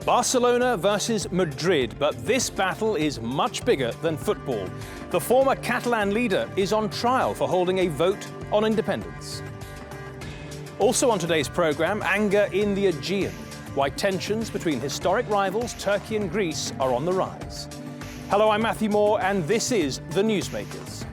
Barcelona versus Madrid, but this battle is much bigger than football. The former Catalan leader is on trial for holding a vote on independence. Also on today's programme, anger in the Aegean, why tensions between historic rivals Turkey and Greece are on the rise. Hello, I'm Matthew Moore, and this is The Newsmakers.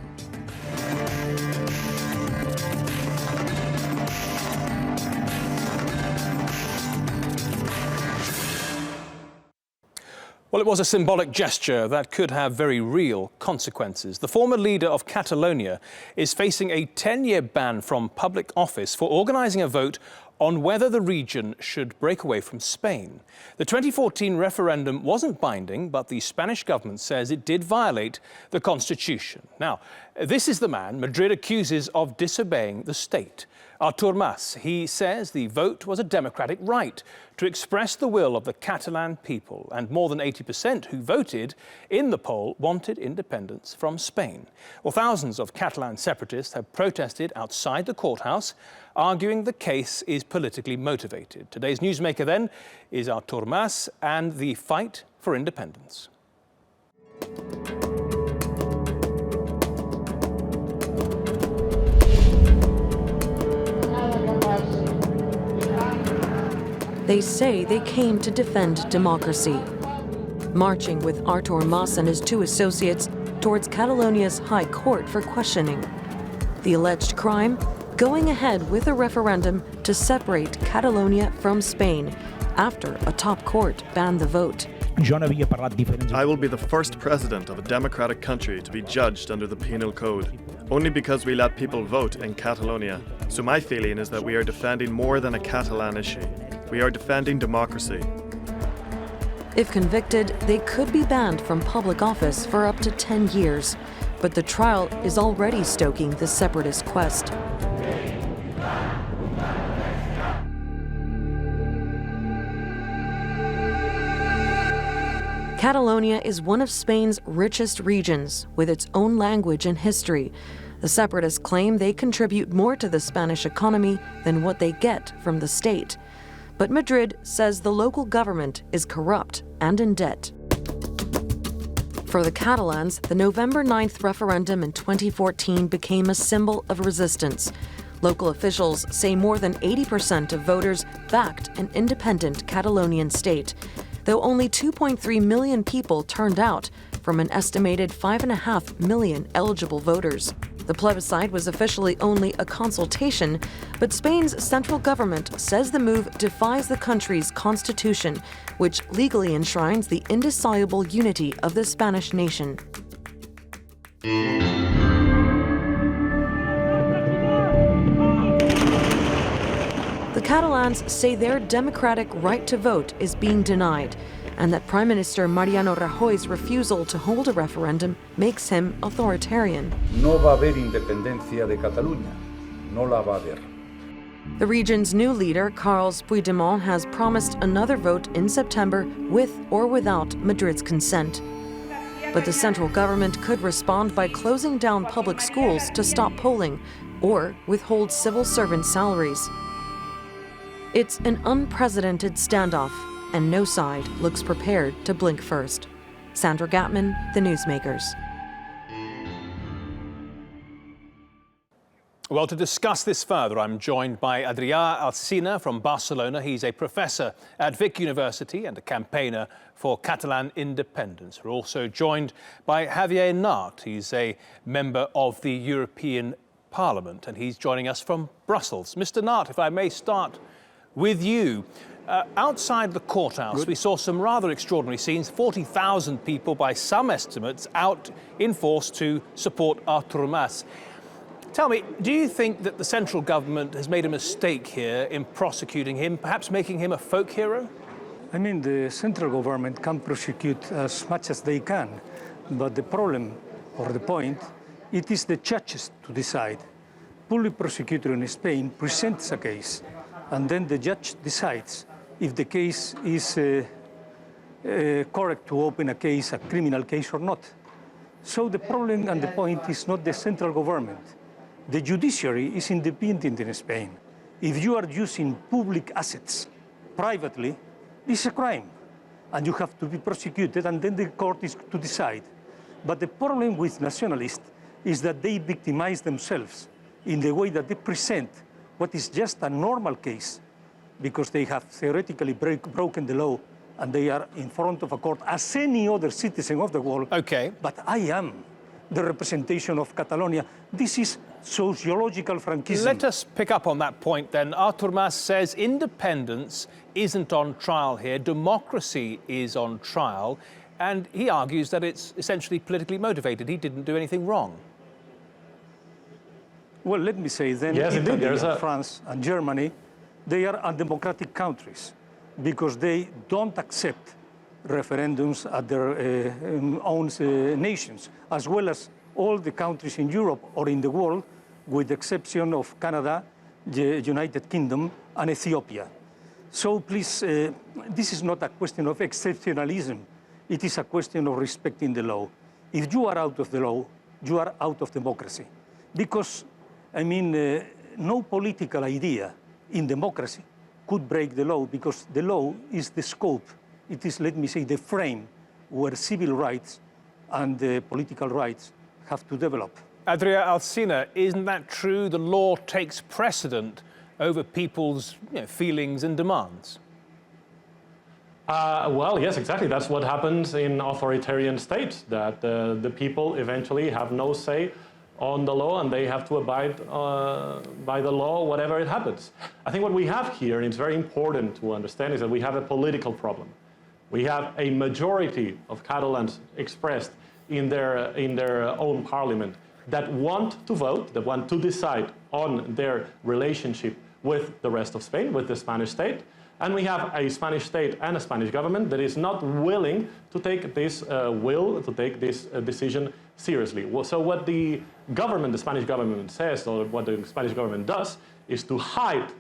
Well, it was a symbolic gesture that could have very real consequences. The former leader of Catalonia is facing a 10-year ban from public office for organising a vote on whether the region should break away from Spain. The 2014 referendum wasn't binding, but the Spanish government says it did violate the constitution. Now, this is the man Madrid accuses of disobeying the state. Artur Mas, he says the vote was a democratic right to express the will of the Catalan people, and more than 80% who voted in the poll wanted independence from Spain. Well, thousands of Catalan separatists have protested outside the courthouse, arguing the case is politically motivated. Today's newsmaker then is Artur Mas and the fight for independence. They say they came to defend democracy, marching with Artur Mas and his two associates towards Catalonia's High Court for questioning. The alleged crime? Going ahead with a referendum to separate Catalonia from Spain after a top court banned the vote. I will be the first president of a democratic country to be judged under the penal code, only because we let people vote in Catalonia. So my feeling is that we are defending more than a Catalan issue. We are defending democracy. If convicted, they could be banned from public office for up to 10 years. But the trial is already stoking the separatist quest. Catalonia is one of Spain's richest regions, with its own language and history. The separatists claim they contribute more to the Spanish economy than what they get from the state. But Madrid says the local government is corrupt and in debt. For the Catalans, the November 9th referendum in 2014 became a symbol of resistance. Local officials say more than 80% of voters backed an independent Catalonian state, though only 2.3 million people turned out from an estimated 5.5 million eligible voters. The plebiscite was officially only a consultation, but Spain's central government says the move defies the country's constitution, which legally enshrines the indissoluble unity of the Spanish nation. The Catalans say their democratic right to vote is being denied, and that Prime Minister Mariano Rajoy's refusal to hold a referendum makes him authoritarian. No va a haber independencia de Cataluña. No la va a haber. The region's new leader, Carles Puigdemont, has promised another vote in September with or without Madrid's consent. But the central government could respond by closing down public schools to stop polling or withhold civil servant salaries. It's an unprecedented standoff, and no side looks prepared to blink first. Sandra Gatman, The Newsmakers. Well, to discuss this further, I'm joined by Adrià Alsina from Barcelona. He's a professor at Vic University and a campaigner for Catalan independence. We're also joined by Javier Nart. He's a member of the European Parliament, and he's joining us from Brussels. Mr. Nart, if I may start with you. Outside the courthouse, we saw some rather extraordinary scenes. 40,000 people, by some estimates, out in force to support Artur Mas. Tell me, do you think that the central government has made a mistake here in prosecuting him, perhaps making him a folk hero? I mean, the central government can prosecute as much as they can, but the problem, or the point, it is the judges to decide. Public prosecutor in Spain presents a case, and then the judge decides if the case is correct to open a case, a criminal case or not. So the problem and the point is not the central government. The judiciary is independent in Spain. If you are using public assets privately, it's a crime. and you have to be prosecuted, and then the court is to decide. But the problem with nationalists is that they victimize themselves in the way that they present what is just a normal case, because they have theoretically broken the law and they are in front of a court as any other citizen of the world. Okay. But I am the representation of Catalonia. This is sociological franquism. Let us pick up on that point then. Artur Mas says independence isn't on trial here, democracy is on trial, and he argues that it's essentially politically motivated. He didn't do anything wrong. Well, let me say then, yes, Italy indeed, and France and Germany, they are undemocratic countries because they don't accept referendums at their own nations, as well as all the countries in Europe or in the world, with the exception of Canada, the United Kingdom, and Ethiopia. So please, this is not a question of exceptionalism. It is a question of respecting the law. If you are out of the law, you are out of democracy. Because, I mean, no political idea in democracy could break the law, because the law is the scope. It is, let me say, the frame where civil rights and political rights have to develop. Adria Alsina, isn't that true? The law takes precedent over people's feelings and demands. Well, yes, exactly. That's what happens in authoritarian states, that the people eventually have no say on the law and they have to abide by the law, whatever it happens. I think what we have here, and it's very important to understand, is that we have a political problem. We have a majority of Catalans expressed in their own parliament that want to vote, that want to decide on their relationship with the rest of Spain, with the Spanish state. And we have a Spanish state and a Spanish government that is not willing to take this decision seriously. So what the government, the Spanish government says, or what the Spanish government does, is to hide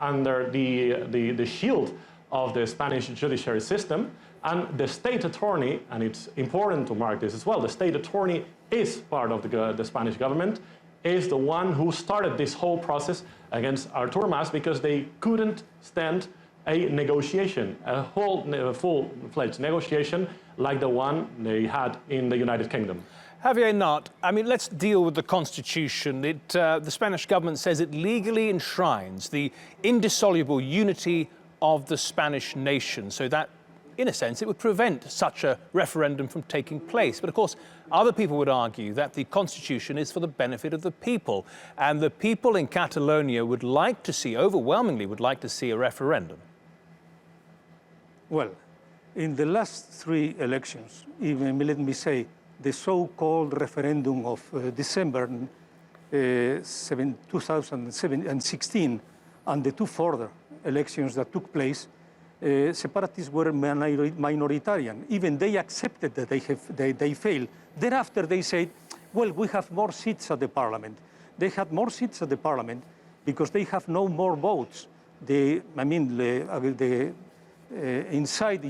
under the shield of the Spanish judiciary system. And the state attorney, and it's important to mark this as well, the state attorney is part of the Spanish government, is the one who started this whole process against Artur Mas because they couldn't stand a negotiation, a whole full-fledged negotiation like the one they had in the United Kingdom. Javier Nart, I mean, let's deal with the Constitution. The Spanish government says it legally enshrines the indissoluble unity of the Spanish nation, so that, in a sense, it would prevent such a referendum from taking place. But of course, other people would argue that the Constitution is for the benefit of the people, and the people in Catalonia would like to see, overwhelmingly would like to see, a referendum. Well, in the last three elections, even let me say, the so-called referendum of December 2016 and the two further elections that took place, separatists were minoritarian. Even they accepted that they failed. Thereafter, they said, well, we have more seats at the parliament. They had more seats at the parliament because they have no more votes. Inside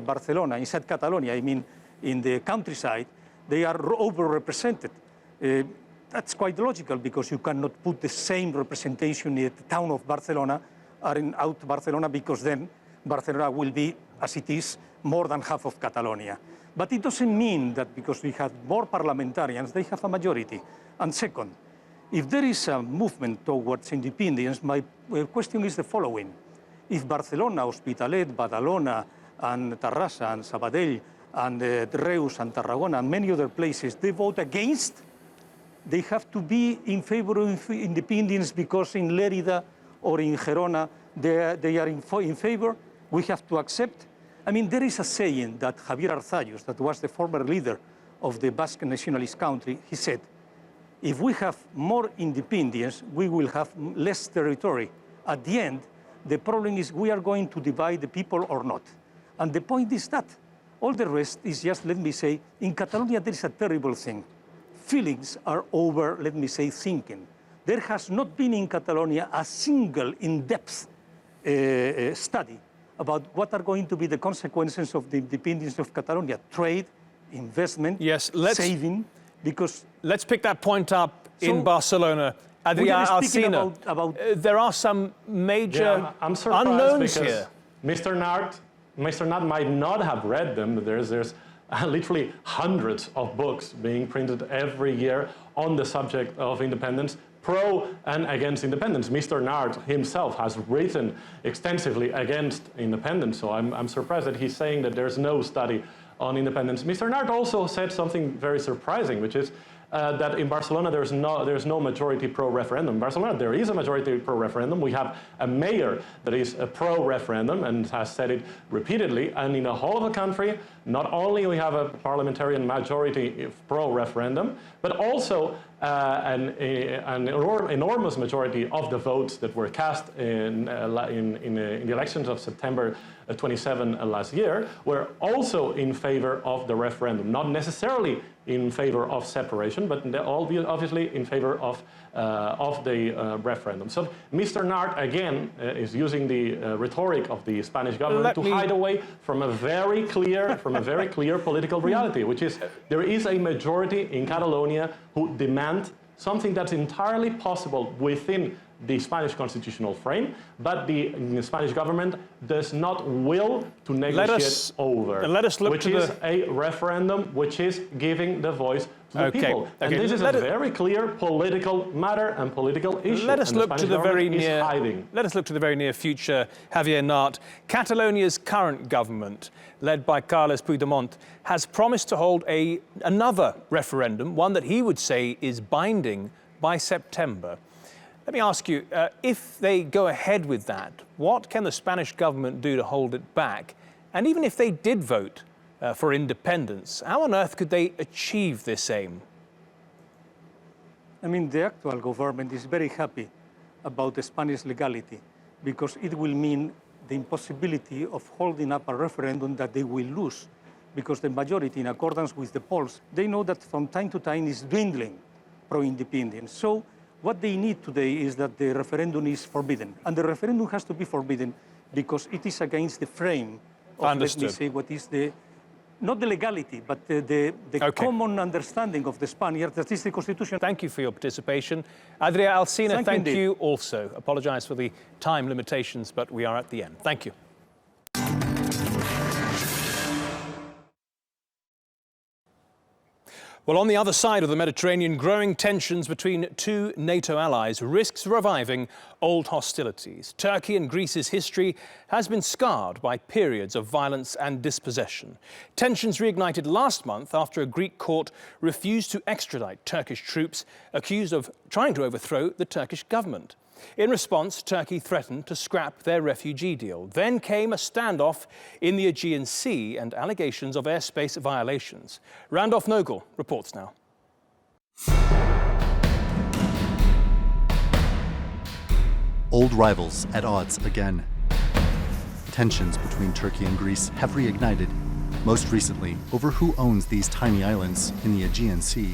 Barcelona, inside Catalonia, I mean, in the countryside, they are overrepresented. That's quite logical because you cannot put the same representation in the town of Barcelona or in out Barcelona, because then Barcelona will be, as it is, more than half of Catalonia. But it doesn't mean that because we have more parliamentarians, they have a majority. And second, if there is a movement towards independence, my question is the following. If Barcelona, Hospitalet, Badalona, and Terrassa, and Sabadell, and Reus, and Tarragona, and many other places, they vote against, they have to be in favor of independence because in Lérida or in Gerona, they are in favor. We have to accept. I mean, there is a saying that Javier Arzayus, that was the former leader of the Basque nationalist country, he said, if we have more independence, we will have less territory. At the end, the problem is we are going to divide the people or not. And the point is that all the rest is just, let me say, in Catalonia, there is a terrible thing. Feelings are over, let me say, thinking. There has not been in Catalonia a single in-depth study about what are going to be the consequences of the independence of Catalonia. Trade, investment, saving, because... Let's pick that point up in Barcelona. Adrià Alsina, there are some major I'm surprised unknowns because here. Mr. Nart Mr. Nat might not have read them, but there's literally hundreds of books being printed every year on the subject of independence, pro and against independence. Mr. Nart himself has written extensively against independence, so I'm surprised that he's saying that there's no study on independence. Mr. Nart also said something very surprising, which is that in Barcelona there's no majority pro-referendum. In Barcelona there is a majority pro-referendum. We have a mayor that is a pro-referendum and has said it repeatedly. And in the whole of the country, not only we have a parliamentarian majority pro-referendum, but also an enormous majority of the votes that were cast in the elections of September 27 last year were also in favor of the referendum, not necessarily in favor of separation, but obviously in favor of the referendum. So Mr. Nart again is using the rhetoric of the Spanish government to hide away from a very clear political reality, which is there is a majority in Catalonia who demand something that's entirely possible within the Spanish constitutional frame, but the Spanish government does not will to negotiate over, which is a referendum which is giving the voice to the people. And this is a very clear political matter and political issue. Let us look to the very near future, Javier Nart. Catalonia's current government, led by Carles Puigdemont, has promised to hold another referendum, one that he would say is binding by September. Let me ask you, if they go ahead with that, what can the Spanish government do to hold it back? And even if they did vote for independence, how on earth could they achieve this aim? I mean, the actual government is very happy about the Spanish legality because it will mean the impossibility of holding up a referendum that they will lose because the majority, in accordance with the polls, they know that from time to time is dwindling pro-independence. So what they need today is that the referendum is forbidden. And the referendum has to be forbidden because it is against the frame of, let me say, what is not the legality, but the common understanding of the Spaniards, that is the Constitution. Thank you for your participation. Adria Alsina, thank you also. Apologise for the time limitations, but we are at the end. Thank you. Well, on the other side of the Mediterranean, growing tensions between two NATO allies risks reviving old hostilities. Turkey and Greece's history has been scarred by periods of violence and dispossession. Tensions reignited last month after a Greek court refused to extradite Turkish troops accused of trying to overthrow the Turkish government. In response, Turkey threatened to scrap their refugee deal. Then came a standoff in the Aegean Sea and allegations of airspace violations. Randolph Nogel reports now. Old rivals at odds again. Tensions between Turkey and Greece have reignited, most recently over who owns these tiny islands in the Aegean Sea.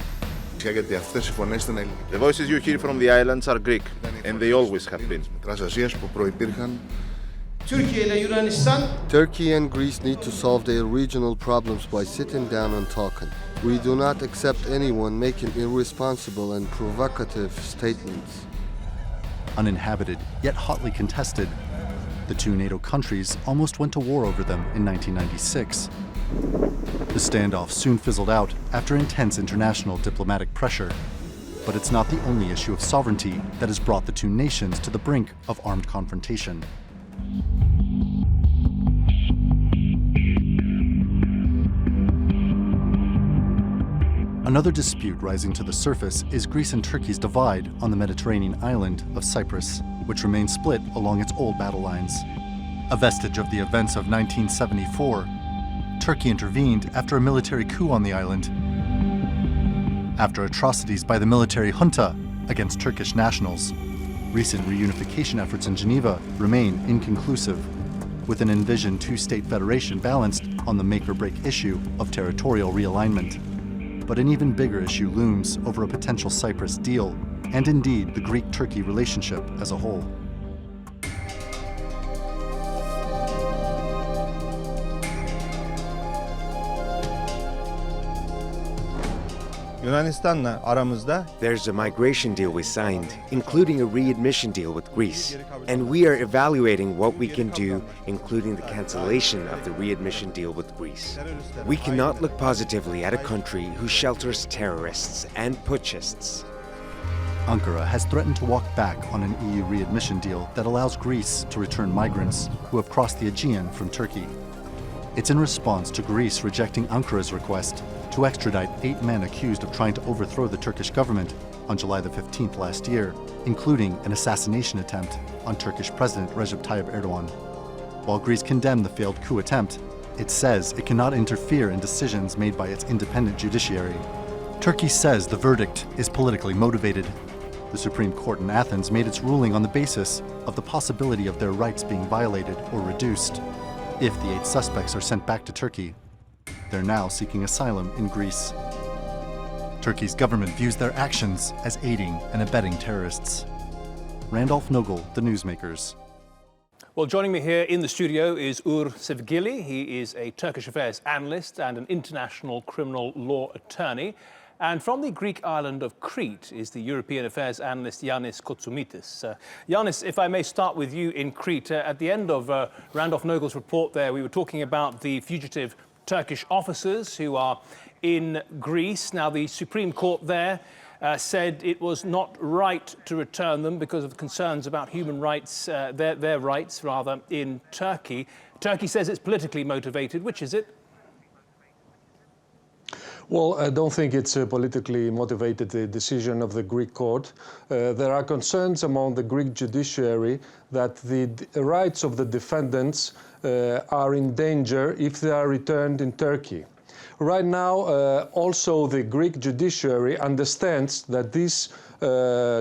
The voices you hear from the islands are Greek, and they always have been. Turkey and Greece need to solve their regional problems by sitting down and talking. We do not accept anyone making irresponsible and provocative statements. Uninhabited, yet hotly contested, the two NATO countries almost went to war over them in 1996. The standoff soon fizzled out after intense international diplomatic pressure. But it's not the only issue of sovereignty that has brought the two nations to the brink of armed confrontation. Another dispute rising to the surface is Greece and Turkey's divide on the Mediterranean island of Cyprus, which remains split along its old battle lines. A vestige of the events of 1974, Turkey intervened after a military coup on the island, after atrocities by the military junta against Turkish nationals. Recent reunification efforts in Geneva remain inconclusive, with an envisioned two-state federation balanced on the make-or-break issue of territorial realignment. But an even bigger issue looms over a potential Cyprus deal, and indeed the Greek-Turkey relationship as a whole. Yunanistan'la aramızda There's a migration deal we signed, including a readmission deal with Greece. And we are evaluating what we can do, including the cancellation of the readmission deal with Greece. We cannot look positively at a country who shelters terrorists and putschists. Ankara has threatened to walk back on an EU readmission deal that allows Greece to return migrants who have crossed the Aegean from Turkey. It's in response to Greece rejecting Ankara's request to extradite 8 men accused of trying to overthrow the Turkish government on July the 15th last year, including an assassination attempt on Turkish President Recep Tayyip Erdogan. While Greece condemned the failed coup attempt, it says it cannot interfere in decisions made by its independent judiciary. Turkey says the verdict is politically motivated. The Supreme Court in Athens made its ruling on the basis of the possibility of their rights being violated or reduced. If the 8 suspects are sent back to Turkey, they're now seeking asylum in Greece. Turkey's government views their actions as aiding and abetting terrorists. Randolph Nogel, The Newsmakers. Well, joining me here in the studio is Uğur Sevgili. He is a Turkish affairs analyst and an international criminal law attorney. And from the Greek island of Crete is the European affairs analyst Yanis Kotsoumitis. Yanis, if I may start with you in Crete. At the end of Randolph Nogel's report there, we were talking about the fugitive Turkish officers who are in Greece. Now, the Supreme Court there said it was not right to return them because of concerns about human rights, their rights rather, in Turkey. Turkey says it's politically motivated. Which is it? Well, I don't think it's a politically motivated decision of the Greek court. There are concerns among the Greek judiciary that the rights of the defendants are in danger if they are returned in Turkey. Right now, also the Greek judiciary understands that these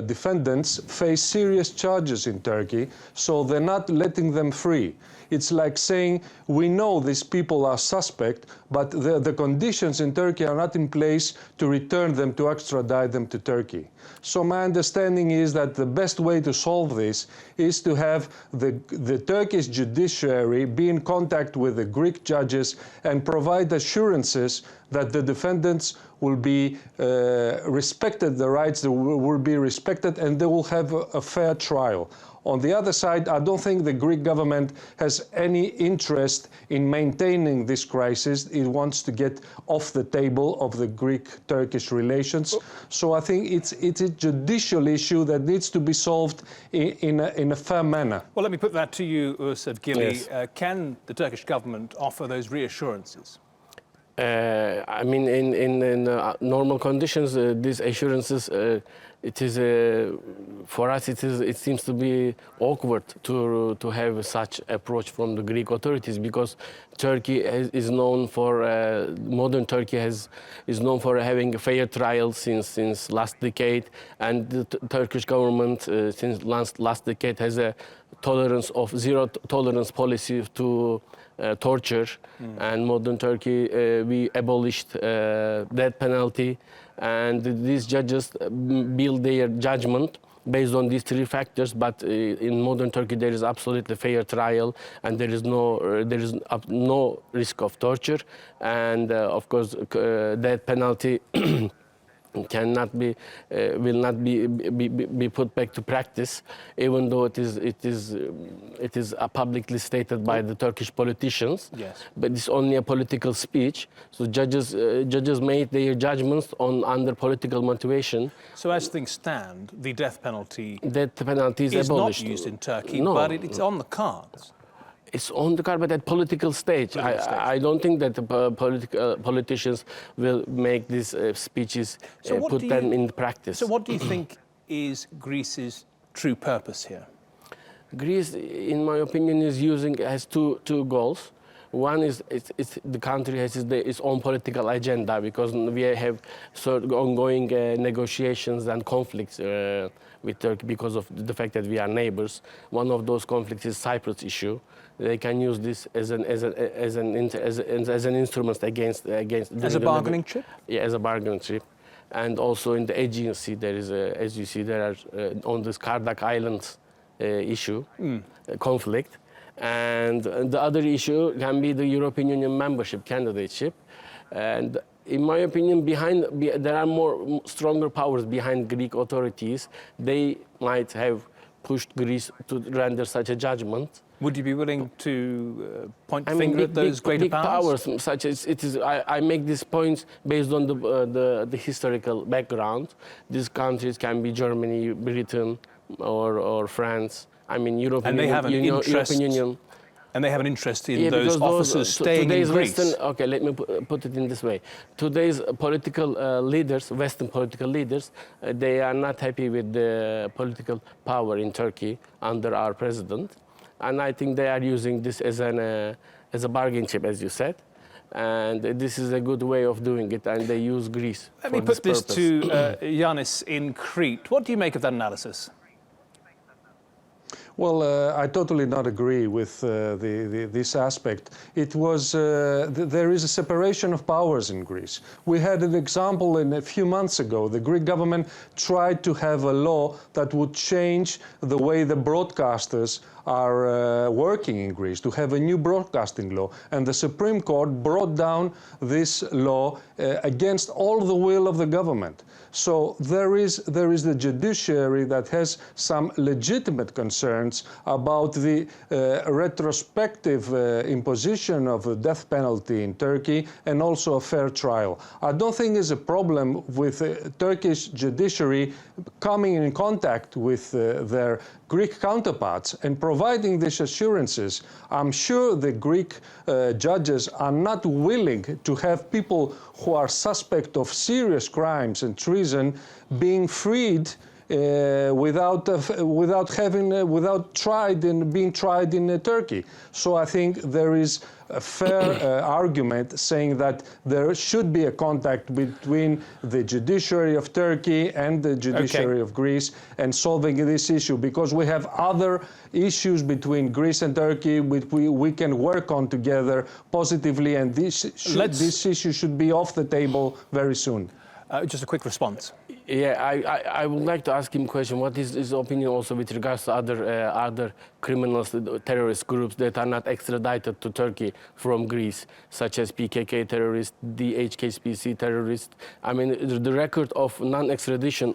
defendants face serious charges in Turkey, so they're not letting them free. It's like saying, we know these people are suspect, but the conditions in Turkey are not in place to return them, to extradite them to Turkey. So my understanding is that the best way to solve this is to have the Turkish judiciary be in contact with the Greek judges and provide assurances that the defendants will be respected, the rights will be respected, and they will have a fair trial. On the other side, I don't think the Greek government has any interest in maintaining this crisis. It wants to get off the table of the Greek-Turkish relations. So I think it's a judicial issue that needs to be solved in a fair manner. Well, let me put that to you, Sevgili. Yes. Can the Turkish government offer those reassurances? I mean, in normal conditions, these assurances, it is for us. It seems to be awkward to have such approach from the Greek authorities, because Turkey is known for modern Turkey is known for having a fair trial since last decade, and the Turkish government since last decade has a zero tolerance policy to torture. And modern Turkey, we abolished death penalty, and these judges build their judgment based on these 3 factors. But in modern Turkey, there is absolutely fair trial, and there is no risk of torture, and of course, death penalty will not be put back to practice, even though it is publicly stated by the Turkish politicians. Yes. But it's only a political speech. So judges made their judgments under political motivation. So as things stand, the death penalty is abolished. Not used in Turkey, No. but it's on the cards. It's on the card, but at political stage. I don't think that the politicians will make these speeches, put them in practice. So what do you think is Greece's true purpose here? Greece, in my opinion, has two goals. One is the country has its own political agenda, because we have ongoing negotiations and conflicts with Turkey because of the fact that we are neighbors. One of those conflicts is Cyprus issue. They can use this as an instrument against as a bargaining chip. Yeah, as a bargaining chip. And also in the Aegean Sea, there is as you see, there are on this Kardak Islands issue conflict. And the other issue can be the European Union membership candidateship. And in my opinion, there are more stronger powers behind Greek authorities. They might have pushed Greece to render such a judgment. Would you be willing to point the finger at those greater powers? Such as it is, I make these points based on the historical background. These countries can be Germany, Britain, or France. I mean, European Union. And they have an interest in those officers staying in Greece. Okay, let me put it in this way. Today's political leaders, Western political leaders, they are not happy with the political power in Turkey under our president. And I think they are using this as a bargain chip, as you said. And this is a good way of doing it, and they use Greece for this purpose. Let me put this to Yanis in Crete. What do you make of that analysis? Well, I totally not agree with this aspect. It was there is a separation of powers in Greece. We had an example a few months ago. The Greek government tried to have a law that would change the way the broadcasters are working in Greece, to have a new broadcasting law. And the Supreme Court brought down this law against all the will of the government. So there is the judiciary that has some legitimate concerns about the retrospective imposition of the death penalty in Turkey and also a fair trial. I don't think there's a problem with the Turkish judiciary coming in contact with their Greek counterparts and providing these assurances. I'm sure the Greek judges are not willing to have people who are suspect of serious crimes and treason being freed without being tried in Turkey. So I think there is a fair argument saying that there should be a contact between the judiciary of Turkey and the judiciary of Greece and solving this issue, because we have other issues between Greece and Turkey which we can work on together positively, and this issue should be off the table very soon. Just a quick response. Yeah, I would like to ask him a question. What is his opinion also with regards to other criminals, terrorist groups that are not extradited to Turkey from Greece, such as PKK terrorists, DHKPC terrorists? I mean, the record of non-extradition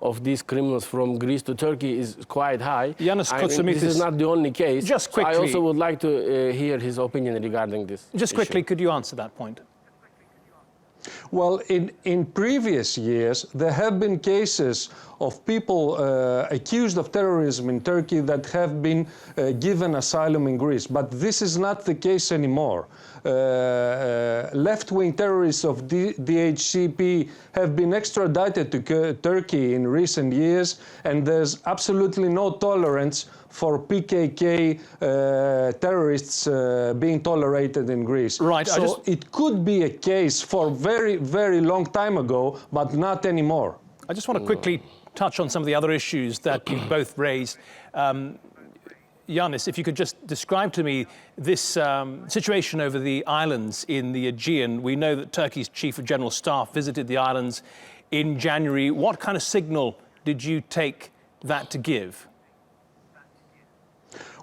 of these criminals from Greece to Turkey is quite high. Yanis Kotsimitis, this is not the only case. Just quickly, I also would like to hear his opinion regarding this. Just quickly, could you answer that point? Well, in previous years, there have been cases of people accused of terrorism in Turkey that have been given asylum in Greece. But this is not the case anymore. Left-wing terrorists of DHCP have been extradited to Turkey in recent years, and there's absolutely no tolerance for PKK terrorists being tolerated in Greece. Right. So it could be a case for very, very long time ago, but not anymore. I just want to quickly touch on some of the other issues that you both raised. Yanis, if you could just describe to me this situation over the islands in the Aegean. We know that Turkey's Chief of General Staff visited the islands in January. What kind of signal did you take that to give?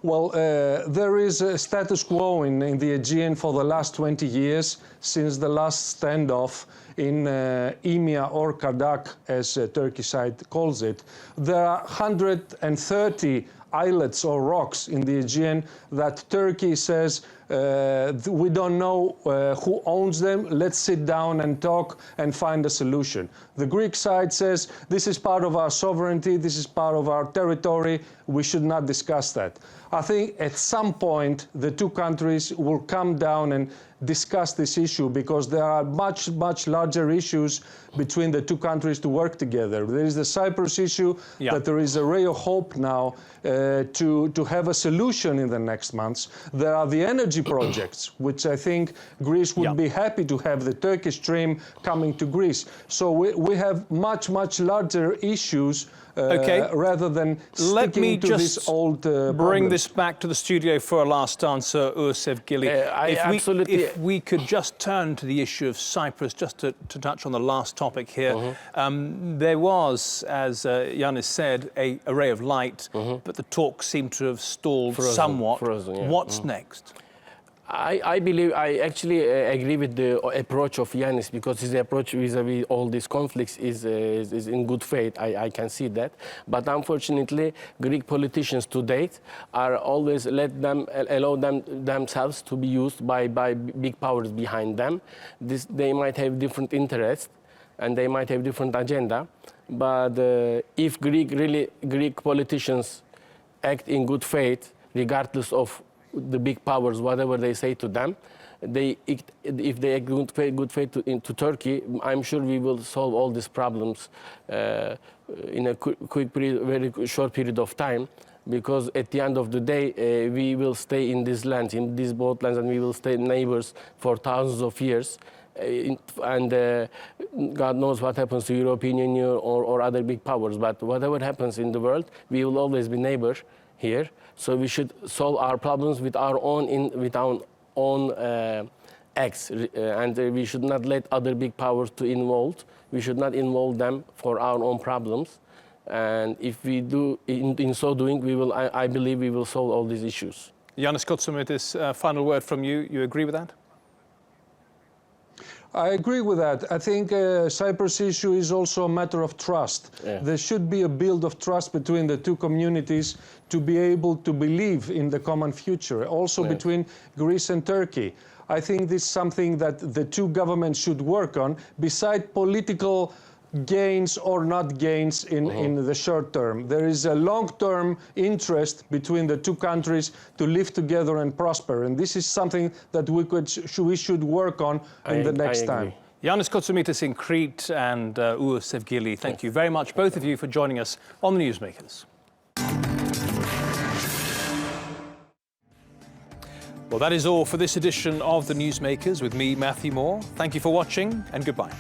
Well, there is a status quo in the Aegean for the last 20 years, since the last standoff in Emia or Kardak, as Turkish side calls it. There are 130 islets or rocks in the Aegean that Turkey says we don't know who owns them. Let's sit down and talk and find a solution. The Greek side says this is part of our sovereignty, this is part of our territory, we should not discuss that. I think at some point the two countries will come down and discuss this issue, because there are much, much larger issues between the two countries to work together. There is the Cyprus issue, that there is a ray of hope now to have a solution in the next months. There are the energy projects, which I think Greece would be happy to have the Turkish stream coming to Greece. So we have much, much larger issues rather than sticking to this old bring this back to the studio for a last answer, Ursef Gili. If we could just turn to the issue of Cyprus, just to touch on the last topic here. There was, as Yanis said, a ray of light, but the talks seem to have stalled somewhat. What's next? I actually agree with the approach of Yanis, because his approach vis-a-vis all these conflicts is in good faith. I can see that. But unfortunately, Greek politicians to date are always allow themselves to be used by big powers behind them. They might have different interests and they might have different agenda. But if Greek politicians act in good faith, regardless of the big powers, whatever they say to them, if they act good faith to Turkey, I'm sure we will solve all these problems in a very short period of time. Because at the end of the day, we will stay in these lands, in these both lands, and we will stay neighbors for thousands of years. And God knows what happens to European Union or other big powers. But whatever happens in the world, we will always be neighbors here. So we should solve our problems with our own acts, and we should not let other big powers to involve. We should not involve them for our own problems. And if we do, in so doing, I believe we will solve all these issues. Yanis Kotsimitis, final word from you. You agree with that? I agree with that. I think Cyprus issue is also a matter of trust. Yeah. There should be a build of trust between the two communities to be able to believe in the common future, also between Greece and Turkey. I think this is something that the two governments should work on, beside political gains or not gains in the short term. There is a long-term interest between the two countries to live together and prosper, and this is something that we should work on in the next time. Yanis Kotsimitis in Crete and Uğur Sevgili, thank you very much, both of you, for joining us on the Newsmakers. Well, that is all for this edition of the Newsmakers with me, Matthew Moore. Thank you for watching, and goodbye.